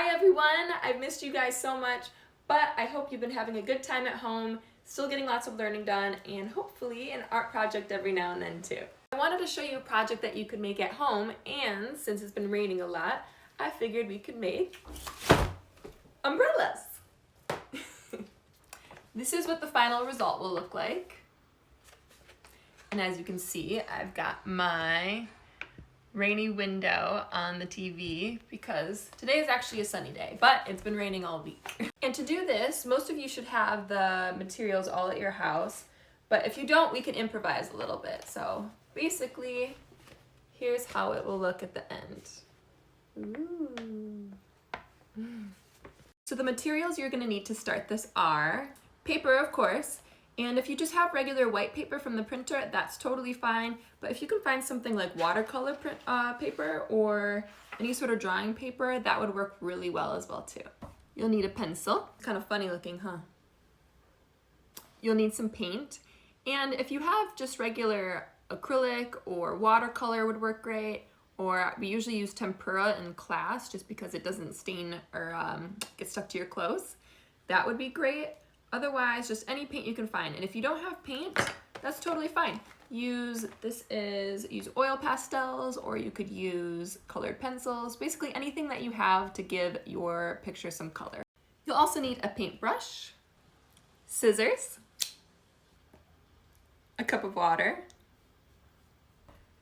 Hi everyone, I've missed you guys so much, but I hope you've been having a good time at home, still getting lots of learning done, and hopefully an art project every now and then too. I wanted to show you a project that you could make at home, and since it's been raining a lot, I figured we could make umbrellas. This is what the final result will look like. And as you can see, I've got my rainy window on the TV because today is actually a sunny day, but it's been raining all week. And to do this, most of you should have the materials all at your house, but if you don't, we can improvise a little bit. So basically, here's how it will look at the end. Ooh. So the materials you're gonna need to start this are paper, of course, and if you just have regular white paper from the printer, that's totally fine. But if you can find something like watercolor paper or any sort of drawing paper, that would work really well as well too. You'll need a pencil. It's kind of funny looking, huh? You'll need some paint. And if you have just regular acrylic or watercolor would work great. Or we usually use tempera in class just because it doesn't stain or get stuck to your clothes. That would be great. Otherwise, just any paint you can find. And if you don't have paint, that's totally fine. Use oil pastels, or you could use colored pencils, basically anything that you have to give your picture some color. You'll also need a paintbrush, scissors, a cup of water,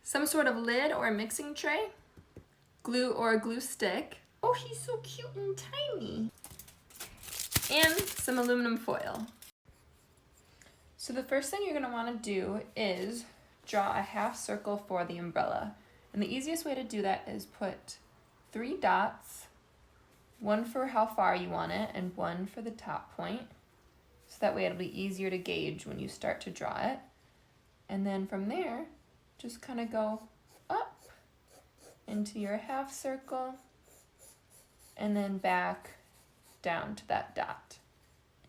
some sort of lid or mixing tray, glue or a glue stick. Oh, he's so cute and tiny. And some aluminum foil. So the first thing you're gonna wanna do is draw a half circle for the umbrella. And the easiest way to do that is put 3 dots, one for how far you want it and one for the top point. So that way it'll be easier to gauge when you start to draw it. And then from there, just kind of go up into your half circle and then back down to that dot.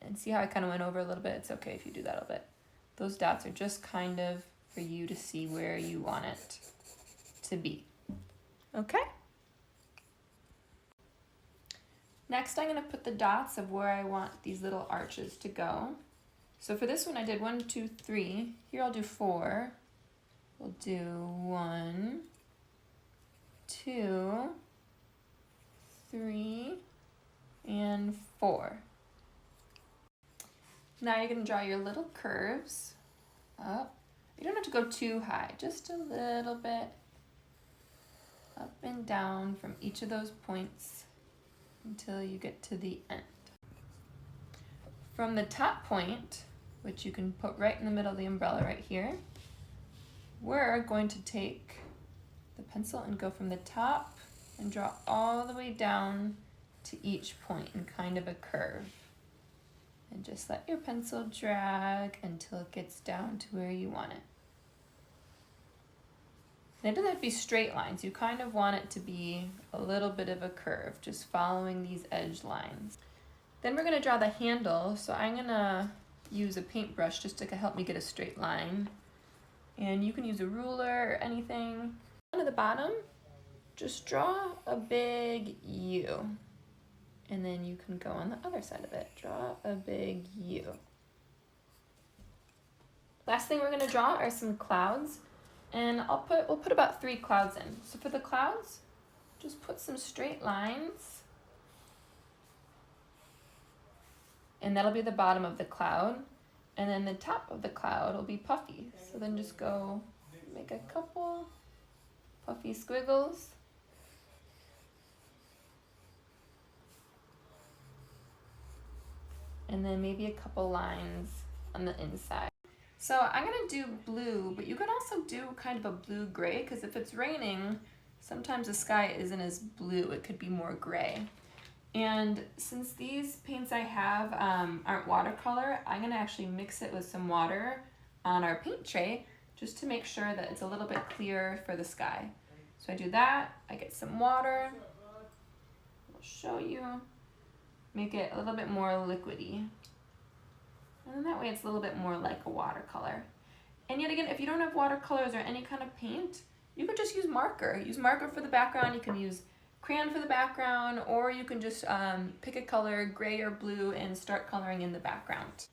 And see how I kind of went over a little bit? It's okay if you do that a little bit. Those dots are just kind of for you to see where you want it to be. Okay? Next, I'm going to put the dots of where I want these little arches to go. So for this one, I did 1, 2, 3. Here I'll do 4. We'll do 1, 2, 3, and 4. Now you're going to draw your little curves up. You don't have to go too high, just a little bit up and down from each of those points until you get to the end. From the top point, which you can put right in the middle of the umbrella right here, we're going to take the pencil and go from the top and draw all the way down to each point in kind of a curve. And just let your pencil drag until it gets down to where you want it. And it doesn't have to be straight lines. You kind of want it to be a little bit of a curve, just following these edge lines. Then we're gonna draw the handle. So I'm gonna use a paintbrush just to help me get a straight line. And you can use a ruler or anything. Down to the bottom, just draw a big U. And then you can go on the other side of it. Draw a big U. Last thing we're gonna draw are some clouds. And we'll put about 3 clouds in. So for the clouds, just put some straight lines. And that'll be the bottom of the cloud. And then the top of the cloud will be puffy. So then just go make a couple puffy squiggles. And then maybe a couple lines on the inside. So I'm gonna do blue, but you can also do kind of a blue-gray, because if it's raining, sometimes the sky isn't as blue, it could be more gray. And since these paints I have aren't watercolor, I'm gonna actually mix it with some water on our paint tray, just to make sure that it's a little bit clearer for the sky. So I do that, I get some water, I'll show you. Make it a little bit more liquidy. And then that way it's a little bit more like a watercolor. And yet again, if you don't have watercolors or any kind of paint, you could just use marker. Use marker for the background. You can use crayon for the background, or you can just pick a color, gray or blue, and start coloring in the background.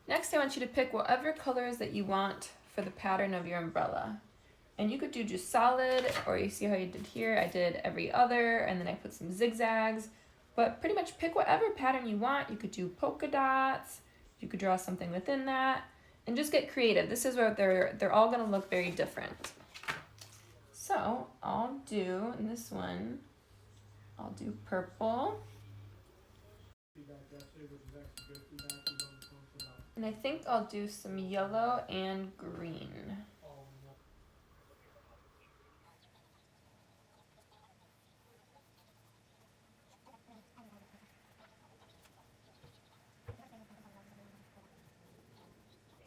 Next, I want you to pick whatever colors that you want for the pattern of your umbrella. And you could do just solid, or you see how you did here, I did every other, and then I put some zigzags. But pretty much pick whatever pattern you want. You could do polka dots, you could draw something within that, and just get creative. This is where they're all gonna look very different. So I'll do, in this one, I'll do purple. And I think I'll do some yellow and green.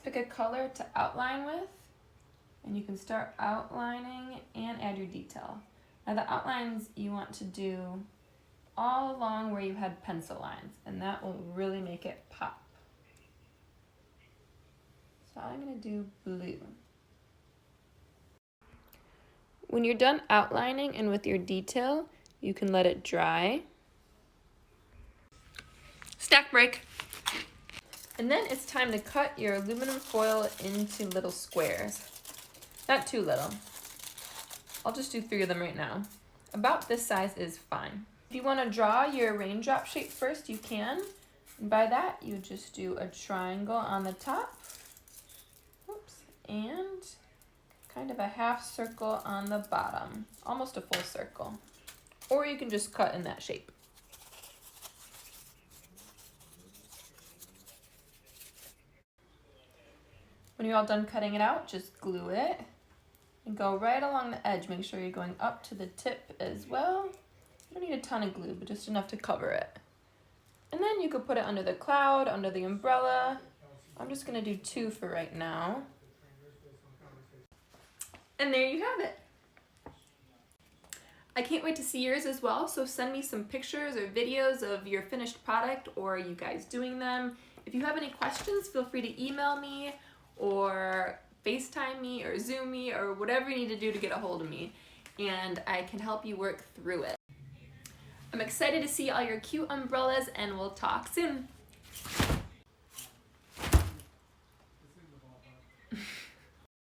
Pick a color to outline with, and you can start outlining and add your detail. Now the outlines you want to do all along where you had pencil lines, and that will really make it pop. So I'm gonna do blue. When you're done outlining and with your detail, you can let it dry. Snack break. And then it's time to cut your aluminum foil into little squares. Not too little. I'll just do 3 of them right now. About this size is fine. If you want to draw your raindrop shape first, you can. And by that, you just do a triangle on the top. Oops. And kind of a half circle on the bottom. Almost a full circle. Or you can just cut in that shape. When you're all done cutting it out, just glue it and go right along the edge. Make sure you're going up to the tip as well. You don't need a ton of glue, but just enough to cover it. And then you could put it under the cloud, under the umbrella. I'm just gonna do 2 for right now. And there you have it. I can't wait to see yours as well, so send me some pictures or videos of your finished product or you guys doing them. If you have any questions, feel free to email me or FaceTime me or Zoom me or whatever you need to do to get a hold of me, and I can help you work through it. I'm excited to see all your cute umbrellas, and we'll talk soon.